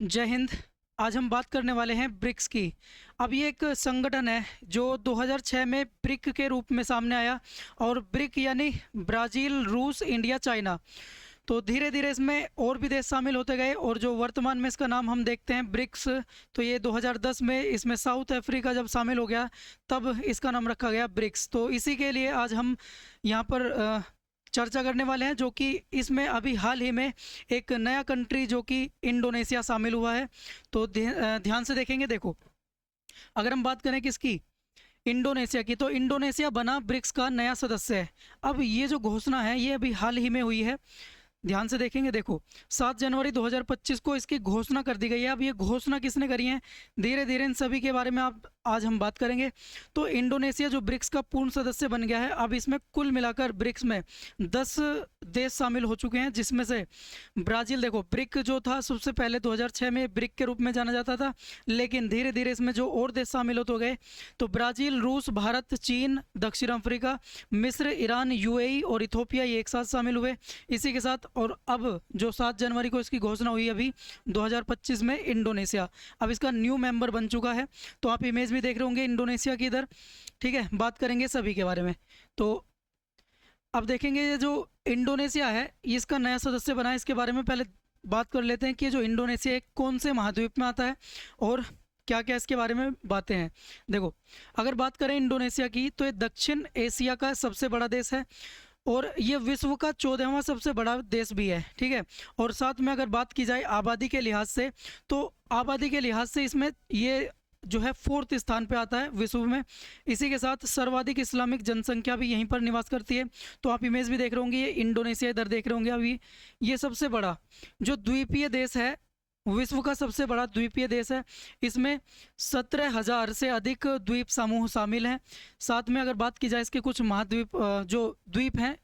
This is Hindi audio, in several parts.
जय हिंद। आज हम बात करने वाले हैं ब्रिक्स की। अब ये एक संगठन है जो 2006 में ब्रिक के रूप में सामने आया। और ब्रिक यानी ब्राज़ील, रूस, इंडिया, चाइना। तो धीरे धीरे इसमें और भी देश शामिल होते गए और जो वर्तमान में इसका नाम हम देखते हैं ब्रिक्स। तो ये 2010 में इसमें साउथ अफ्रीका जब शामिल हो गया तब इसका नाम रखा गया ब्रिक्स। तो इसी के लिए आज हम यहाँ पर चर्चा करने वाले हैं, जो कि इसमें अभी हाल ही में एक नया कंट्री जो कि इंडोनेशिया शामिल हुआ है। तो ध्यान से देखेंगे। देखो, अगर हम बात करें किसकी, इंडोनेशिया की, तो इंडोनेशिया बना ब्रिक्स का नया सदस्य है। अब ये जो घोषणा है ये अभी हाल ही में हुई है। ध्यान से देखेंगे। देखो, 7 जनवरी 2025 को इसकी घोषणा कर दी गई है। अब ये घोषणा किसने करी है, धीरे धीरे इन सभी के बारे में आप आज हम बात करेंगे। तो इंडोनेशिया जो ब्रिक्स का पूर्ण सदस्य बन गया है। अब इसमें कुल मिलाकर ब्रिक्स में 10 देश शामिल हो चुके हैं, जिसमें से ब्राज़ील, देखो ब्रिक जो था सबसे पहले 2006 में ब्रिक के रूप में जाना जाता था, लेकिन धीरे धीरे इसमें जो और देश शामिल होते गए तो ब्राज़ील, रूस, भारत, चीन, दक्षिण अफ्रीका, मिस्र, ईरान, यूएई और इथोपिया ये एक साथ शामिल हुए इसी के साथ। और अब जो 7 जनवरी को इसकी घोषणा हुई अभी 2025 में, इंडोनेशिया अब इसका न्यू मेंबर बन चुका है। तो आप इमेज भी देख रहे होंगे इंडोनेशिया की इधर। ठीक है, बात करेंगे सभी के बारे में। तो अब देखेंगे ये जो इंडोनेशिया है इसका नया सदस्य बना है, इसके बारे में पहले बात कर लेते हैं कि जो इंडोनेशिया एक कौन से महाद्वीप में आता है और क्या क्या इसके बारे में बातें हैं। देखो, अगर बात करें इंडोनेशिया की तो ये दक्षिण एशिया का सबसे बड़ा देश है और ये विश्व का 14वां सबसे बड़ा देश भी है। ठीक है, और साथ में अगर बात की जाए आबादी के लिहाज से, तो आबादी के लिहाज से इसमें ये जो है 4th स्थान पे आता है विश्व में। इसी के साथ सर्वाधिक इस्लामिक जनसंख्या भी यहीं पर निवास करती है। तो आप इमेज भी देख रहे होंगे, ये इंडोनेशिया इधर देख रहे होंगे अभी। ये सबसे बड़ा जो द्वीपीय देश है, विश्व का सबसे बड़ा द्वीपीय देश है। इसमें 17,000 से अधिक द्वीप समूह शामिल हैं। साथ में अगर बात की जाए इसके कुछ महाद्वीप जो द्वीप हैं,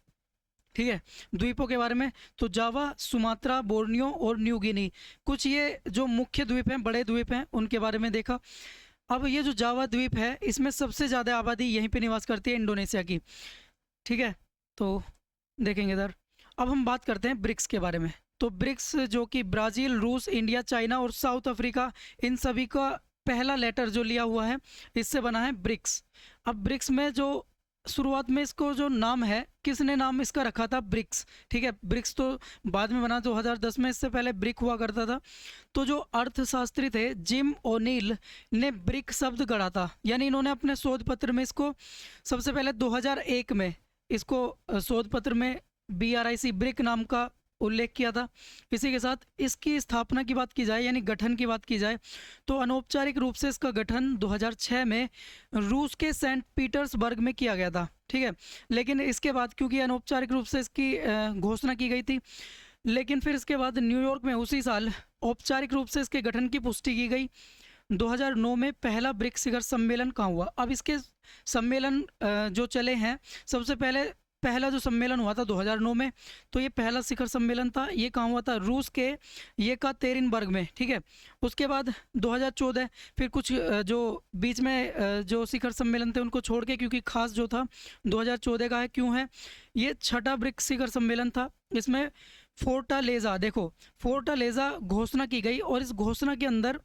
ठीक है, द्वीपों के बारे में, तो जावा, सुमात्रा, बोर्नियो और न्यू गिनी, कुछ ये जो मुख्य द्वीप हैं, बड़े द्वीप हैं, उनके बारे में देखा। अब ये जो जावा द्वीप है इसमें सबसे ज़्यादा आबादी यहीं पे निवास करती है, इंडोनेशिया की। ठीक है, तो देखेंगे इधर। अब हम बात करते हैं ब्रिक्स के बारे में। तो ब्रिक्स जो कि ब्राज़ील, रूस, इंडिया, चाइना और साउथ अफ्रीका, इन सभी का पहला लेटर जो लिया हुआ है इससे बना है ब्रिक्स। अब ब्रिक्स में जो शुरुआत में इसको जो नाम है, किसने नाम इसका रखा था, ब्रिक्स। ठीक है, ब्रिक्स तो बाद में बना 2010 में, इससे पहले ब्रिक हुआ करता था। तो जो अर्थशास्त्री थे जिम ओनील ने ब्रिक शब्द गढ़ा था, यानी इन्होंने अपने शोध पत्र में इसको सबसे पहले 2001 में इसको शोध पत्र में BRIC ब्रिक नाम का उल्लेख किया था। इसी के साथ इसकी स्थापना की बात की जाए, यानी गठन की बात की जाए, तो अनौपचारिक रूप से इसका गठन 2006 में रूस के सेंट पीटर्सबर्ग में किया गया था। ठीक है, लेकिन इसके बाद क्योंकि अनौपचारिक रूप से इसकी घोषणा की गई थी, लेकिन फिर इसके बाद न्यूयॉर्क में उसी साल औपचारिक रूप से इसके गठन की पुष्टि की गई। 2009 में पहला ब्रिक्स शिखर सम्मेलन कहाँ हुआ। अब इसके सम्मेलन जो चले हैं, सबसे पहला जो सम्मेलन हुआ था 2009 में, तो ये पहला शिखर सम्मेलन था। ये कहाँ हुआ था, रूस के येकातेरिनबर्ग में। ठीक है, उसके बाद 2014 फिर कुछ जो बीच में जो शिखर सम्मेलन थे उनको छोड़ के, क्योंकि खास जो था 2014 का है। क्यों है, ये छठा ब्रिक्स शिखर सम्मेलन था। इसमें फोर्टालेजा, देखो फोर्टालेजा घोषणा की गई और इस घोषणा के अंदर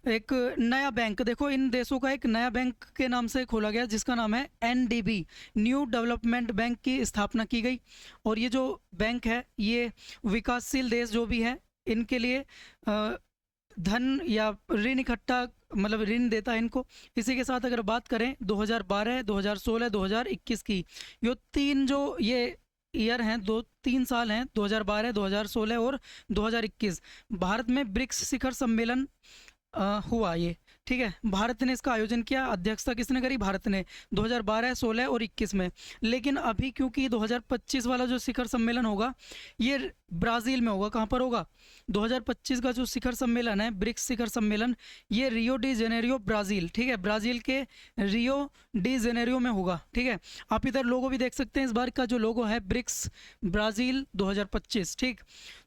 एक नया बैंक, देखो इन देशों का एक नया बैंक के नाम से खोला गया जिसका नाम है NDB, न्यू डेवलपमेंट बैंक की स्थापना की गई। और ये जो बैंक है ये विकासशील देश जो भी है इनके लिए धन या ऋण इकट्ठा, मतलब ऋण देता है इनको। इसी के साथ अगर बात करें 2012, 2016, 2021 की, ये तीन जो ये ईयर हैं, 2-3 साल हैं, 2012, 2016 और 2021, भारत में ब्रिक्स शिखर सम्मेलन हुआ ये। ठीक है, भारत ने इसका आयोजन किया। अध्यक्षता किसने करी, भारत ने, 2012, 16 और 21 में। लेकिन अभी क्योंकि 2025 वाला जो शिखर सम्मेलन होगा ये ब्राज़ील में होगा। कहाँ पर होगा, 2025 का जो शिखर सम्मेलन है, ब्रिक्स शिखर सम्मेलन, ये रियो डी जेनेरियो, ब्राज़ील। ठीक है, ब्राज़ील के रियो डी जेनेरियो में होगा। ठीक है, आप इधर लोगो भी देख सकते हैं, इस बार का जो लोगो है ब्रिक्स ब्राज़ील 2025। ठीक,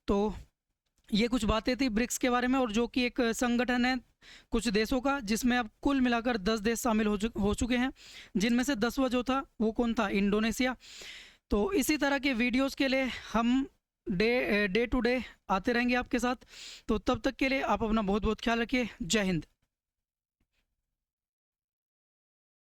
तो ये कुछ बातें थी ब्रिक्स के बारे में, और जो कि एक संगठन है कुछ देशों का, जिसमें अब कुल मिलाकर 10 देश शामिल हो चुके हैं, जिनमें से 10वां जो था वो कौन था, इंडोनेशिया। तो इसी तरह के वीडियोस के लिए हम डे टू डे आते रहेंगे आपके साथ। तो तब तक के लिए आप अपना बहुत बहुत ख्याल रखिए। जय हिंद।